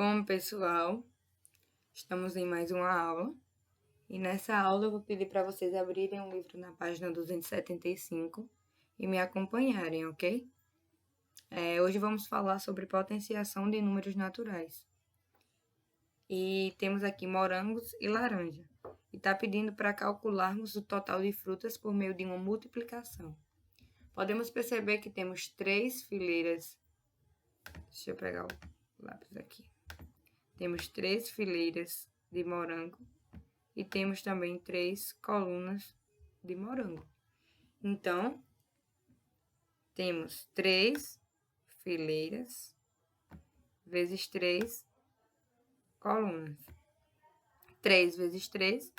Bom, pessoal, estamos em mais uma aula. E nessa aula eu vou pedir para vocês abrirem o livro na página 275 e me acompanharem, ok? Hoje vamos falar sobre potenciação de números naturais. E temos aqui morangos e laranja. E está pedindo para calcularmos o total de frutas por meio de uma multiplicação. Podemos perceber que temos 3 fileiras. Deixa eu pegar o lápis aqui. Temos 3 fileiras de morango e temos também 3 colunas de morango. Então, temos 3 fileiras vezes 3 colunas. 3 vezes 3,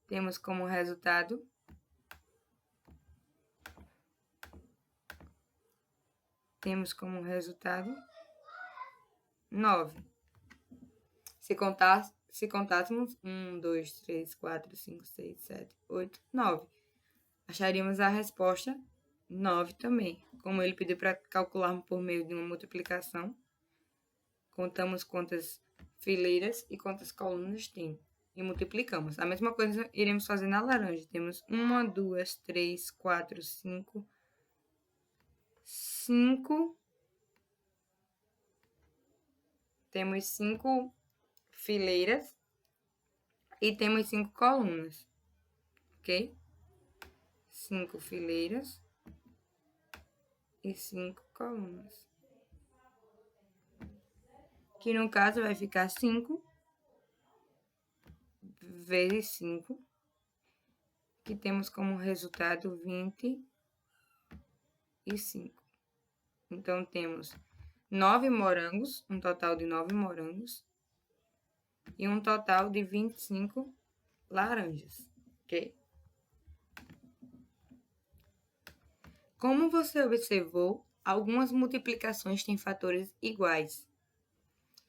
temos como resultado 9. Se contássemos 1, 2, 3, 4, 5, 6, 7, 8, 9, acharíamos a resposta 9 também. Como ele pediu para calcularmos por meio de uma multiplicação, contamos quantas fileiras e quantas colunas tem e multiplicamos. A mesma coisa iremos fazer na laranja. Temos 1, 2, 3, 4, 5 temos 5 fileiras e temos 5 colunas, ok? 5 fileiras e 5 colunas. Que no caso vai ficar 5 vezes 5, que temos como resultado 25. Então, temos 9 morangos, um total de 9 morangos, e um total de 25 laranjas, ok? Como você observou, algumas multiplicações têm fatores iguais.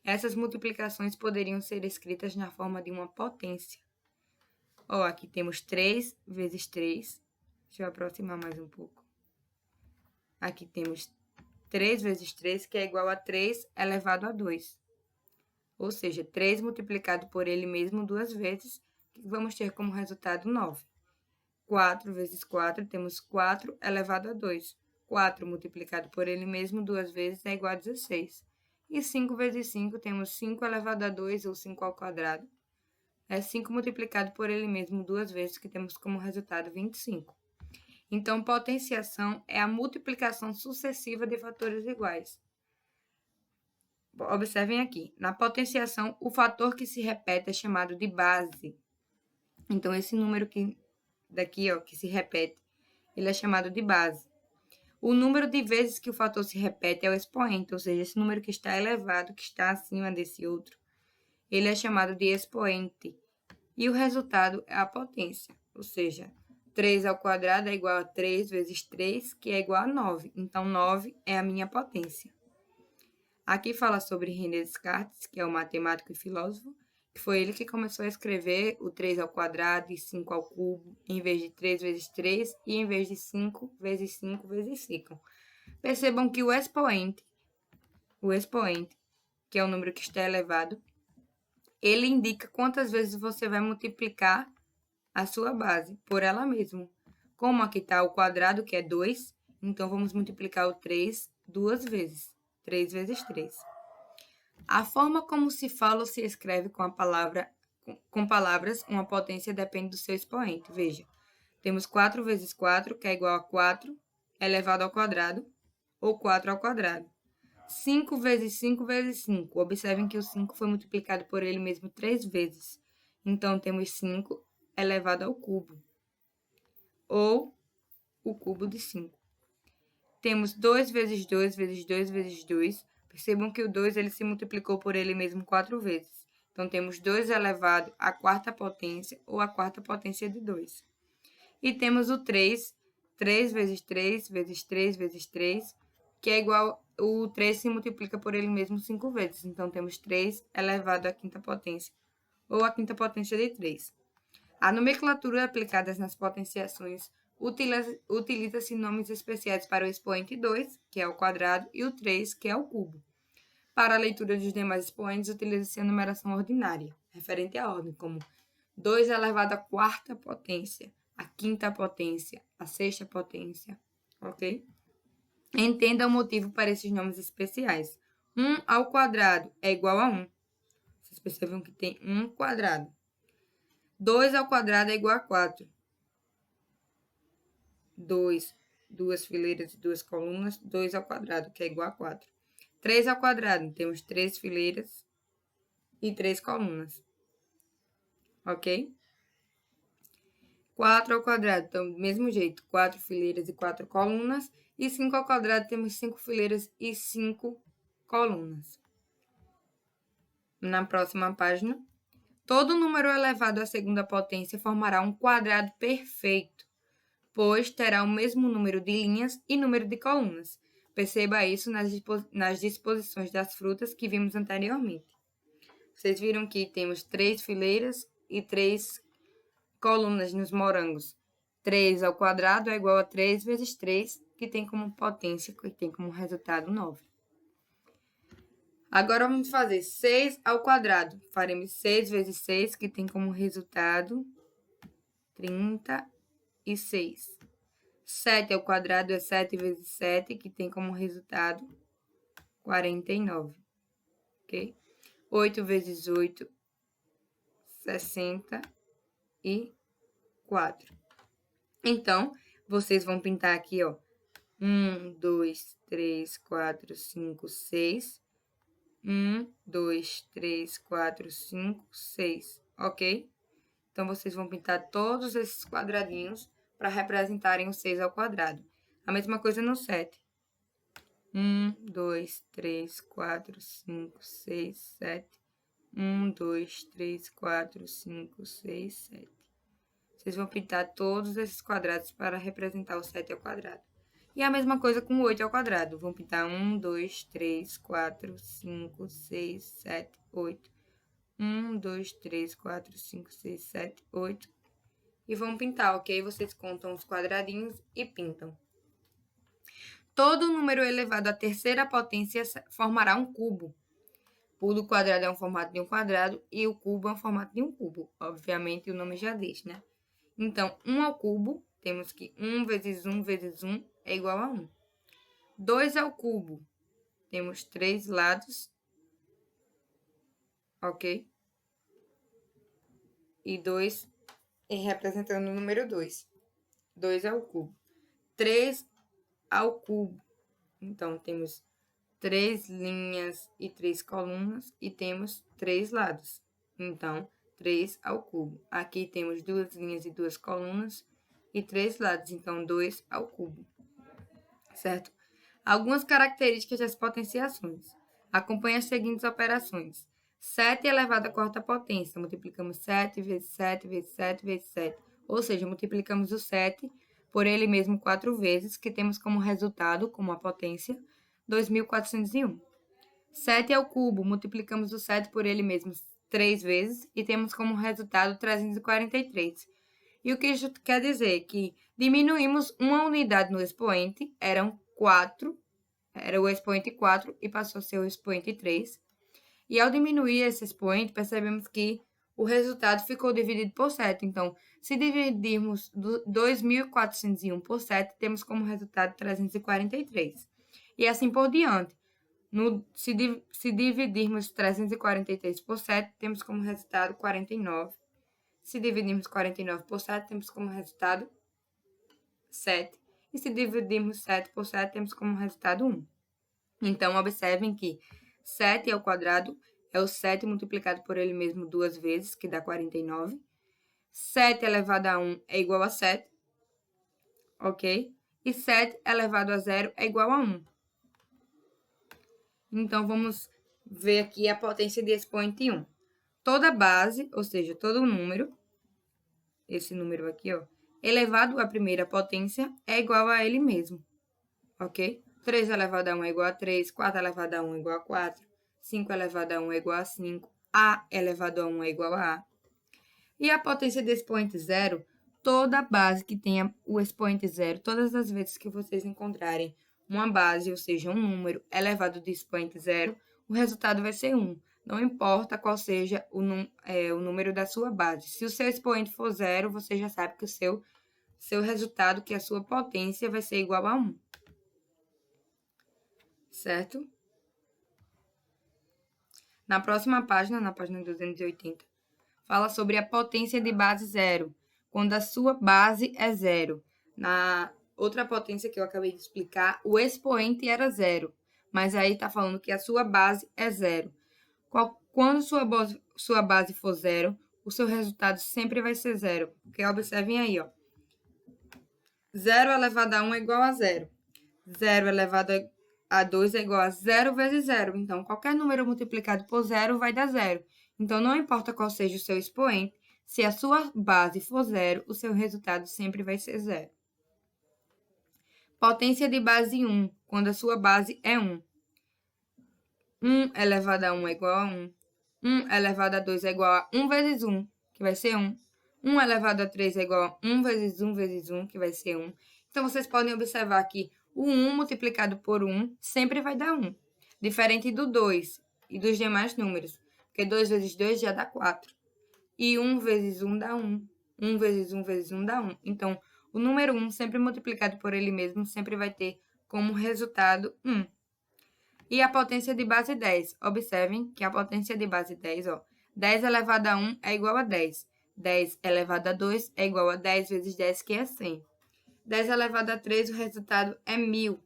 Essas multiplicações poderiam ser escritas na forma de uma potência. Aqui temos 3 vezes 3. Deixa eu aproximar mais um pouco. Aqui temos 3 vezes 3, que é igual a 3 elevado a 2. Ou seja, 3 multiplicado por ele mesmo 2 vezes, que vamos ter como resultado 9. 4 vezes 4, temos 4 elevado a 2. 4 multiplicado por ele mesmo 2 vezes é igual a 16. E 5 vezes 5, temos 5 elevado a 2, ou 5 ao quadrado. É 5 multiplicado por ele mesmo 2 vezes, que temos como resultado 25. Então, potenciação é a multiplicação sucessiva de fatores iguais. Observem aqui, na potenciação, o fator que se repete é chamado de base. Então, esse número que se repete, ele é chamado de base. O número de vezes que o fator se repete é o expoente, ou seja, esse número que está elevado, que está acima desse outro, ele é chamado de expoente. E o resultado é a potência, ou seja, 3 ao quadrado é igual a 3 vezes 3, que é igual a 9. Então, 9 é a minha potência. Aqui fala sobre René Descartes, que é um matemático e filósofo, que foi ele que começou a escrever o 3 ao quadrado e 5 ao cubo, em vez de 3 vezes 3 e em vez de 5 vezes 5 vezes 5. Percebam que o expoente, que é o número que está elevado, ele indica quantas vezes você vai multiplicar a sua base por ela mesma. Como aqui está o quadrado, que é 2, então vamos multiplicar o 3 2 vezes. 3 vezes 3. A forma como se fala ou se escreve com palavras, uma potência depende do seu expoente. Veja, temos 4 vezes 4, que é igual a 4 elevado ao quadrado, ou 4 ao quadrado. 5 vezes 5 vezes 5. Observem que o 5 foi multiplicado por ele mesmo 3 vezes. Então, temos 5 elevado ao cubo, ou o cubo de 5. Temos 2 vezes 2 vezes 2 vezes 2. Percebam que o 2 ele se multiplicou por ele mesmo 4 vezes. Então, temos 2 elevado à quarta potência, ou à quarta potência de 2. E temos o 3, 3 vezes 3 vezes 3 vezes 3, que é igual, o 3 se multiplica por ele mesmo 5 vezes. Então, temos 3 elevado à quinta potência, ou à quinta potência de 3. A nomenclatura aplicada nas potenciações utiliza-se nomes especiais para o expoente 2, que é o quadrado, e o 3, que é o cubo. Para a leitura dos demais expoentes, utiliza-se a numeração ordinária, referente à ordem, como 2 elevado à quarta potência, à quinta potência, à sexta potência, ok? Entenda o motivo para esses nomes especiais. 1 ao quadrado é igual a 1. Vocês percebem que tem 1 quadrado. 2 ao quadrado é igual a 4. 2 fileiras e 2 colunas, 2 ao quadrado, que é igual a 4. 3 ao quadrado, temos 3 fileiras e 3 colunas. Ok? 4 ao quadrado, então, do mesmo jeito, 4 fileiras e 4 colunas. E 5 ao quadrado, temos 5 fileiras e 5 colunas. Na próxima página, todo número elevado à segunda potência formará um quadrado perfeito, pois terá o mesmo número de linhas e número de colunas. Perceba isso nas disposições das frutas que vimos anteriormente. Vocês viram que temos 3 fileiras e 3 colunas nos morangos. 3 ao quadrado é igual a 3 vezes 3, que tem como potência, que tem como resultado 9. Agora, vamos fazer 6 ao quadrado. Faremos 6 vezes 6, que tem como resultado 36. 7 ao quadrado é 7 vezes 7, que tem como resultado 49. Ok? 8 vezes 8, 64. Então, vocês vão pintar aqui, ó. 1, 2, 3, 4, 5, 6. 1, 2, 3, 4, 5, 6. Ok? Então, vocês vão pintar todos esses quadradinhos para representarem o 6 ao quadrado. A mesma coisa no 7. 1, 2, 3, 4, 5, 6, 7. 1, 2, 3, 4, 5, 6, 7. Vocês vão pintar todos esses quadrados para representar o 7 ao quadrado. E a mesma coisa com o 8 ao quadrado. Vão pintar 1, 2, 3, 4, 5, 6, 7, 8. 1, 2, 3, 4, 5, 6, 7, 8. E vão pintar, ok? Vocês contam os quadradinhos e pintam. Todo número elevado à terceira potência formará um cubo. O do quadrado é um formato de um quadrado e o cubo é um formato de um cubo. Obviamente, o nome já diz, né? Então, 1 ao cubo, temos que 1 vezes 1 vezes 1 é igual a 1. 2 ao cubo, temos 3 lados, ok? E 2 representando o número 2. 2 ao cubo. 3 ao cubo, então, temos 3 linhas e 3 colunas e temos 3 lados. Então, 3 ao cubo. Aqui temos 2 linhas e 2 colunas e 3 lados. Então, 2 ao cubo. Certo? Algumas características das potenciações. Acompanhe as seguintes operações. 7 elevado à quarta potência. Multiplicamos 7 vezes 7 vezes 7 vezes 7. Ou seja, multiplicamos o 7 por ele mesmo 4 vezes, que temos como resultado, como a potência, 2.401. 7 ao cubo, multiplicamos o 7 por ele mesmo 3 vezes e temos como resultado 343. E o que isso quer dizer? Que diminuímos uma unidade no expoente, eram 4, era o expoente 4 e passou a ser o expoente 3. E ao diminuir esse expoente, percebemos que o resultado ficou dividido por 7. Então, se dividirmos 2.401 por 7, temos como resultado 343. E assim por diante. Se dividirmos 343 por 7, temos como resultado 49. Se dividirmos 49 por 7, temos como resultado 7. E se dividirmos 7 por 7, temos como resultado 1. Então, observem que 7 ao quadrado é o 7 multiplicado por ele mesmo 2 vezes, que dá 49. 7 elevado a 1 é igual a 7, ok? E 7 elevado a 0 é igual a 1. Então, vamos ver aqui a potência de expoente 1. Toda base, ou seja, todo número, esse número aqui, ó, elevado à primeira potência é igual a ele mesmo, ok? 3 elevado a 1 é igual a 3, 4 elevado a 1 é igual a 4, 5 elevado a 1 é igual a 5, A elevado a 1 é igual a A. E a potência de expoente 0, toda base que tenha o expoente 0, todas as vezes que vocês encontrarem uma base, ou seja, um número elevado de expoente 0, o resultado vai ser 1. Não importa qual seja o número da sua base. Se o seu expoente for 0, você já sabe que o seu resultado, que é a sua potência, vai ser igual a 1. Certo? Na próxima página, na página 280, fala sobre a potência de base 0, quando a sua base é 0. Na outra potência que eu acabei de explicar, o expoente era 0, mas aí está falando que a sua base é 0. Quando sua base for 0, o seu resultado sempre vai ser 0. Porque observem aí, ó. 0 elevado a 1 é igual a 0. 0 elevado a 2 é igual a 0 vezes 0. Então, qualquer número multiplicado por 0 vai dar 0. Então, não importa qual seja o seu expoente, se a sua base for 0, o seu resultado sempre vai ser 0. Potência de base 1, quando a sua base é 1. 1 elevado a 1 é igual a 1. 1 elevado a 2 é igual a 1 vezes 1, que vai ser 1. 1 elevado a 3 é igual a 1 vezes 1 vezes 1, que vai ser 1. Então, vocês podem observar que o 1 multiplicado por 1 sempre vai dar 1. Diferente do 2 e dos demais números, porque 2 vezes 2 já dá 4. E 1 vezes 1 dá 1. 1 vezes 1 vezes 1 dá 1. Então, o número 1, sempre multiplicado por ele mesmo, sempre vai ter como resultado 1. E a potência de base 10. Observem que a potência de base 10, ó, 10 elevado a 1 é igual a 10. 10 elevado a 2 é igual a 10 vezes 10, que é 100. 10 elevado a 3, o resultado é 1000.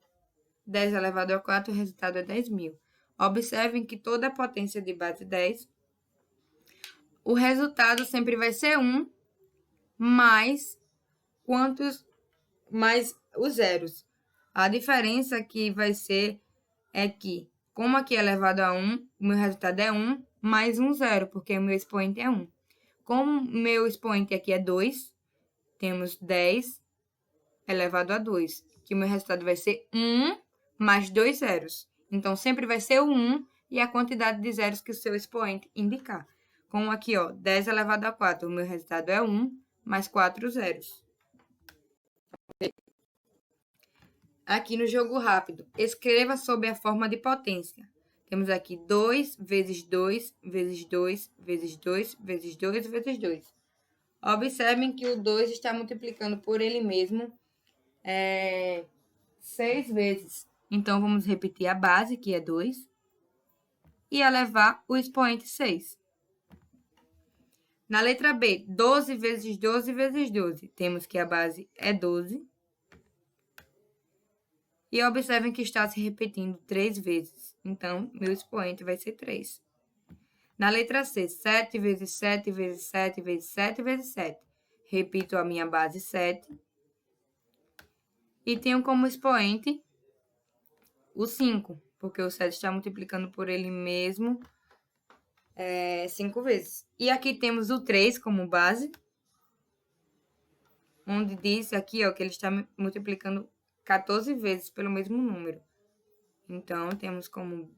10 elevado a 4, o resultado é 10.000. Observem que toda a potência de base 10, o resultado sempre vai ser 1 mais os zeros. A diferença que vai ser é que, como aqui é elevado a 1, o meu resultado é 1 mais um zero, porque o meu expoente é 1. Como o meu expoente aqui é 2, temos 10 elevado a 2, que o meu resultado vai ser 1 mais 2 zeros. Então, sempre vai ser o 1 e a quantidade de zeros que o seu expoente indicar. Como aqui, ó, 10 elevado a 4, o meu resultado é 1 mais 4 zeros. Aqui no jogo rápido, escreva sob a forma de potência. Temos aqui 2 vezes 2 vezes 2 vezes 2 vezes 2 vezes 2. Observem que o 2 está multiplicando por ele mesmo 6 vezes. Então, vamos repetir a base, que é 2, e elevar o expoente 6. Na letra B, 12 vezes 12 vezes 12. Temos que a base é 12. E observem que está se repetindo 3 vezes. Então, meu expoente vai ser 3. Na letra C, 7 vezes 7 vezes 7 vezes 7 vezes 7. Repito a minha base 7. E tenho como expoente o 5, porque o 7 está multiplicando por ele mesmo 5 vezes. E aqui temos o 3 como base, onde diz aqui ó, que ele está multiplicando 14 vezes pelo mesmo número. Então, temos como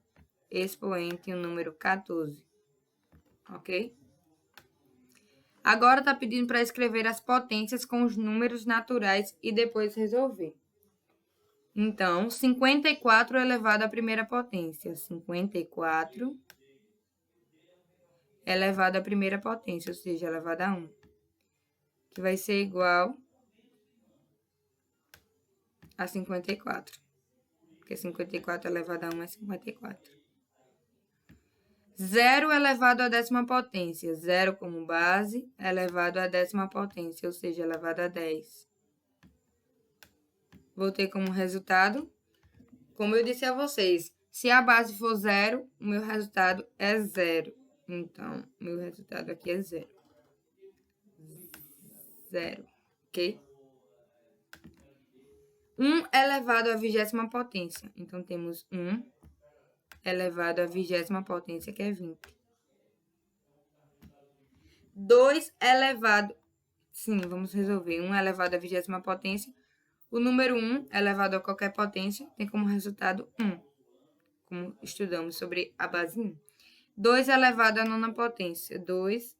expoente o número 14. Ok? Agora está pedindo para escrever as potências com os números naturais e depois resolver. Então, 54 elevado à primeira potência. 54 elevado à primeira potência, ou seja, elevado a 1. Que vai ser igual a 54. Porque 54 elevado a 1 é 54. 0 elevado à décima potência. 0 como base, elevado à décima potência, ou seja, elevado a 10. Vou ter como resultado, como eu disse a vocês, se a base for 0, o meu resultado é 0. Então, meu resultado aqui é 0. 0, ok? 1 elevado à 20ª potência. Então, temos 1 elevado à 20ª potência, que é 20. 2 elevado... Sim, vamos resolver. 1 elevado à 20ª potência. O número 1 elevado a qualquer potência tem como resultado 1. Como estudamos sobre a base 1. 2 elevado à 9ª potência. 2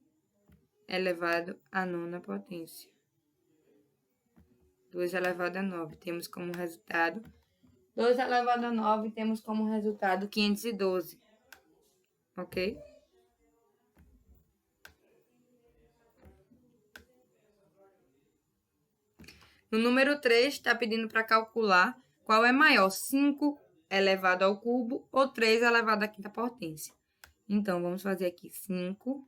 elevado à 9ª potência. 2 elevado a 9. Temos como resultado... 2 elevado a 9 temos como resultado 512. ok? No número 3, está pedindo para calcular qual é maior, 5 elevado ao cubo ou 3 elevado à quinta potência. Então, vamos fazer aqui 5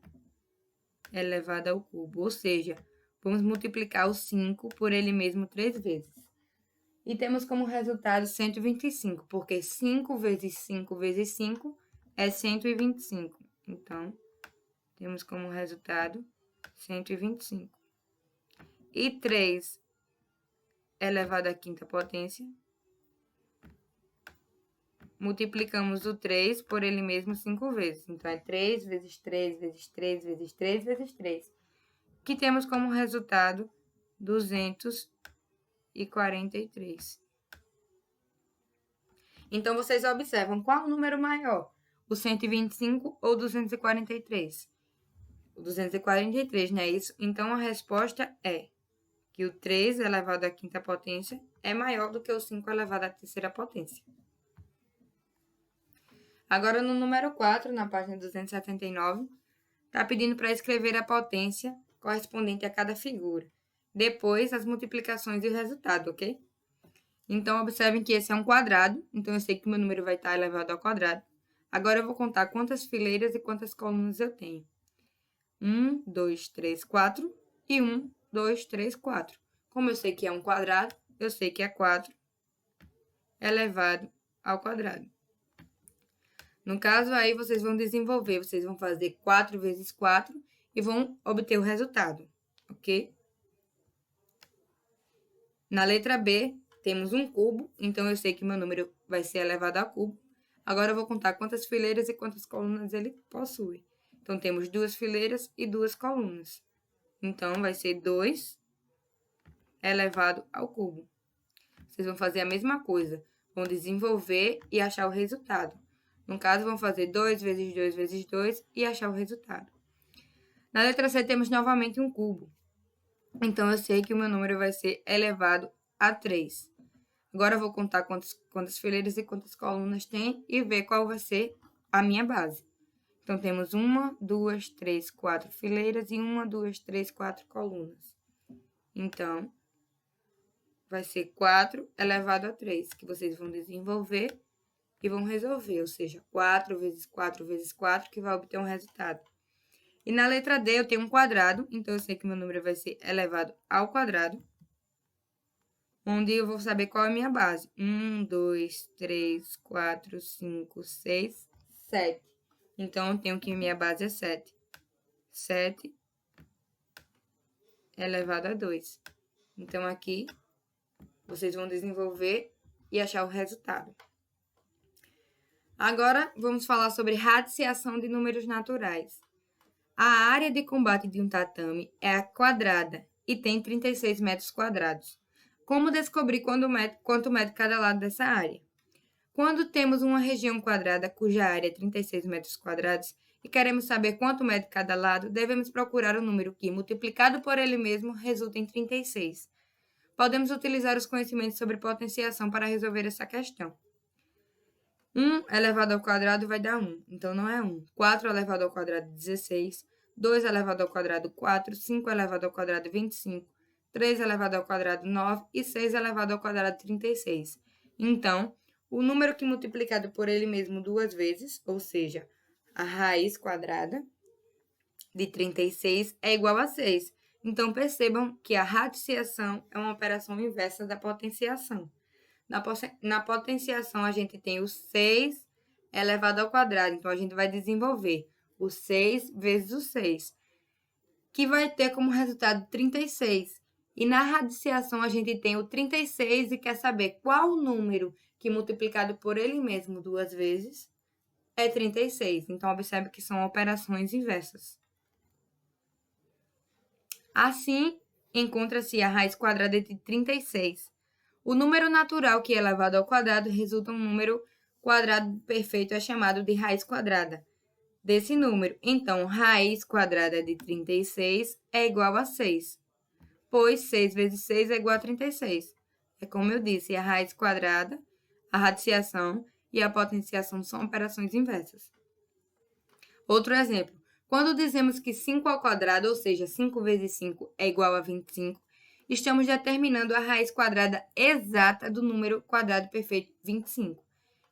elevado ao cubo, ou seja, vamos multiplicar o 5 por ele mesmo 3 vezes. E temos como resultado 125, porque 5 vezes 5 vezes 5 é 125. Então, temos como resultado 125. E 3 elevado à quinta potência. Multiplicamos o 3 por ele mesmo 5 vezes. Então, é 3 vezes 3 vezes 3 vezes 3 vezes 3. Que temos como resultado 243. Então, vocês observam qual o número maior? O 125 ou 243? O 243, não é isso? Então, a resposta é que o 3 elevado à quinta potência é maior do que o 5 elevado à terceira potência. Agora, no número 4, na página 279, está pedindo para escrever a potência correspondente a cada figura. Depois, as multiplicações e o resultado, ok? Então, observem que esse é um quadrado, então eu sei que o meu número vai estar elevado ao quadrado. Agora, eu vou contar quantas fileiras e quantas colunas eu tenho. 1, 2, 3, 4 e 1, 2, 3, 4. Como eu sei que é um quadrado, eu sei que é 4 elevado ao quadrado. No caso, aí vocês vão desenvolver, vocês vão fazer 4 vezes 4 e vão obter o resultado, ok? Na letra B, temos um cubo, então eu sei que meu número vai ser elevado a cubo. Agora eu vou contar quantas fileiras e quantas colunas ele possui. Então, temos 2 fileiras e 2 colunas. Então, vai ser 2 elevado ao cubo. Vocês vão fazer a mesma coisa, vão desenvolver e achar o resultado. No caso, vão fazer 2 vezes 2 vezes 2 e achar o resultado. Na letra C, temos novamente um cubo. Então, eu sei que o meu número vai ser elevado a 3. Agora, eu vou contar quantas fileiras e quantas colunas tem e ver qual vai ser a minha base. Então, temos 1, 2, 3, 4 fileiras e 1, 2, 3, 4 colunas. Então, vai ser 4 elevado a 3, que vocês vão desenvolver e vão resolver, ou seja, 4 vezes 4 vezes 4, que vai obter um resultado. E na letra D eu tenho um quadrado, então eu sei que meu número vai ser elevado ao quadrado, onde eu vou saber qual é a minha base. 1, 2, 3, 4, 5, 6, 7. Então, eu tenho que minha base é 7. 7 elevado a 2. Então, aqui, vocês vão desenvolver e achar o resultado. Agora, vamos falar sobre radiciação de números naturais. A área de combate de um tatame é quadrada e tem 36 metros quadrados. Como descobrir quanto mede cada lado dessa área? Quando temos uma região quadrada cuja área é 36 metros quadrados e queremos saber quanto mede cada lado, devemos procurar o número que, multiplicado por ele mesmo, resulta em 36. Podemos utilizar os conhecimentos sobre potenciação para resolver essa questão. 1 elevado ao quadrado vai dar 1, então não é 1. 4 elevado ao quadrado, 16. 2 elevado ao quadrado, 4. 5 elevado ao quadrado, 25. 3 elevado ao quadrado, 9. E 6 elevado ao quadrado, 36. Então, o número que multiplicado por ele mesmo 2 vezes, ou seja, a raiz quadrada de 36 é igual a 6. Então, percebam que a radiciação é uma operação inversa da potenciação. Na potenciação, a gente tem o 6 elevado ao quadrado. Então, a gente vai desenvolver o 6 vezes o 6, que vai ter como resultado 36. E na radiciação, a gente tem o 36 e quer saber qual o número que, multiplicado por ele mesmo 2 vezes, é 36. Então, observe que são operações inversas. Assim, encontra-se a raiz quadrada de 36. O número natural que é elevado ao quadrado resulta um número quadrado perfeito, é chamado de raiz quadrada desse número. Então, raiz quadrada de 36 é igual a 6, pois 6 vezes 6 é igual a 36. É como eu disse, a raiz quadrada, a radiciação e a potenciação são operações inversas. Outro exemplo. Quando dizemos que 5 ao quadrado, ou seja, 5 vezes 5 é igual a 25, estamos determinando a raiz quadrada exata do número quadrado perfeito 25.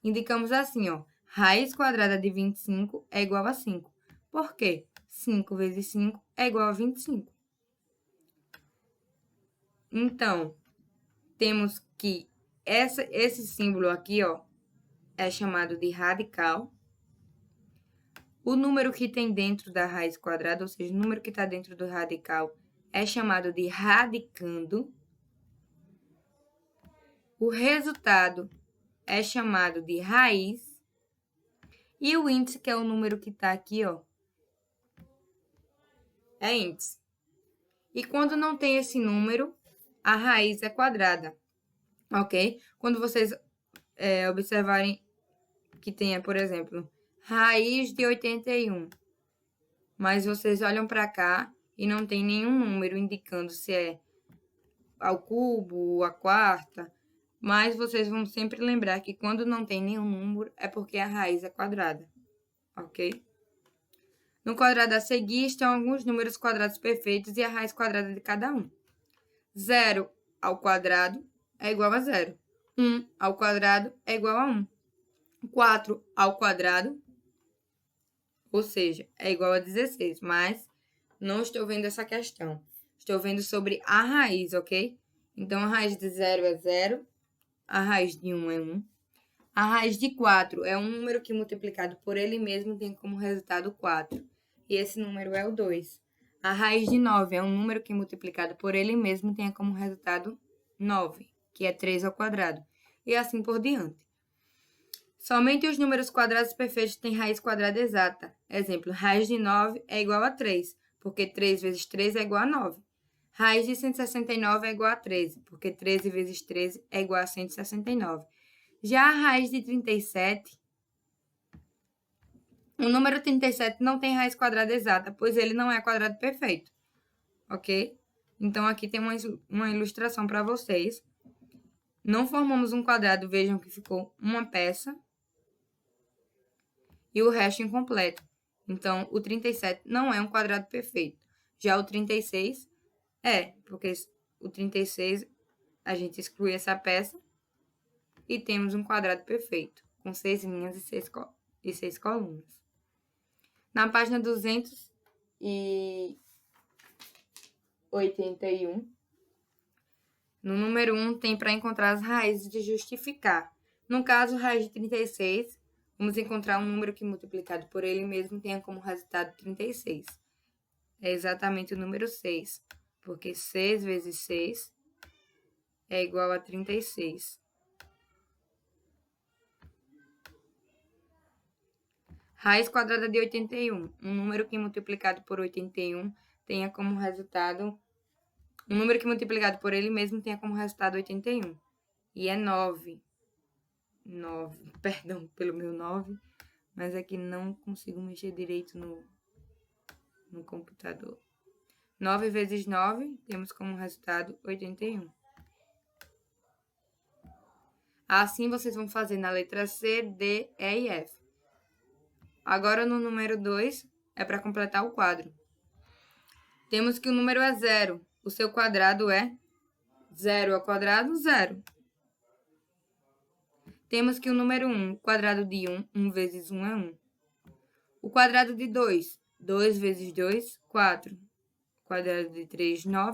Indicamos assim, ó, raiz quadrada de 25 é igual a 5. Por quê? 5 vezes 5 é igual a 25. Então, temos que esse símbolo aqui, ó, é chamado de radical. O número que tem dentro da raiz quadrada, ou seja, o número que está dentro do radical, é chamado de radicando. O resultado é chamado de raiz. E o índice, que é o número que está aqui, ó, é índice. E quando não tem esse número, a raiz é quadrada, ok? Quando vocês observarem que tenha, por exemplo, raiz de 81, mas vocês olham para cá e não tem nenhum número indicando se é ao cubo, a quarta, mas vocês vão sempre lembrar que quando não tem nenhum número é porque a raiz é quadrada, ok? No quadrado a seguir estão alguns números quadrados perfeitos e a raiz quadrada de cada um. 0 ao quadrado é igual a 0. 1 ao quadrado é igual a 1. 4 ao quadrado, ou seja, é igual a 16, mas não estou vendo essa questão. Estou vendo sobre a raiz, ok? Então, a raiz de 0 é 0, a raiz de 1 é 1. A raiz de 4 é um número que, multiplicado por ele mesmo, tem como resultado 4. E esse número é o 2. A raiz de 9 é um número que, multiplicado por ele mesmo, tem como resultado 9, que é 3 ao quadrado. E assim por diante. Somente os números quadrados perfeitos têm raiz quadrada exata. Exemplo, raiz de 9 é igual a 3, porque 3 vezes 3 é igual a 9. Raiz de 169 é igual a 13, porque 13 vezes 13 é igual a 169. Já a raiz de 37, o número 37 não tem raiz quadrada exata, pois ele não é quadrado perfeito, ok? Então, aqui tem uma ilustração para vocês. Não formamos um quadrado, vejam que ficou uma peça e o resto incompleto. Então, o 37 não é um quadrado perfeito. Já o 36 é, porque o 36 a gente exclui essa peça e temos um quadrado perfeito, com 6 linhas e 6 colunas. Na página 281, no número 1, tem para encontrar as raízes de justificar. No caso, raiz de 36, vamos encontrar um número que, multiplicado por ele mesmo, tenha como resultado 36. É exatamente o número 6, porque 6 vezes 6 é igual a 36. Raiz quadrada de 81. Um número que, multiplicado por 81, tenha como resultado... Um número que, multiplicado por ele mesmo, tenha como resultado 81. E é 9. 9. Perdão pelo meu 9, mas é que não consigo mexer direito no computador. 9 vezes 9, temos como resultado 81. Assim, vocês vão fazer na letra C, D, E e F. Agora, no número 2, é para completar o quadro. Temos que o número é 0. O seu quadrado é 0 ao quadrado, 0. Temos que o número 1, o quadrado de 1, 1 vezes 1 é 1. O quadrado de 2, 2 vezes 2, 4. O quadrado de 3, 9.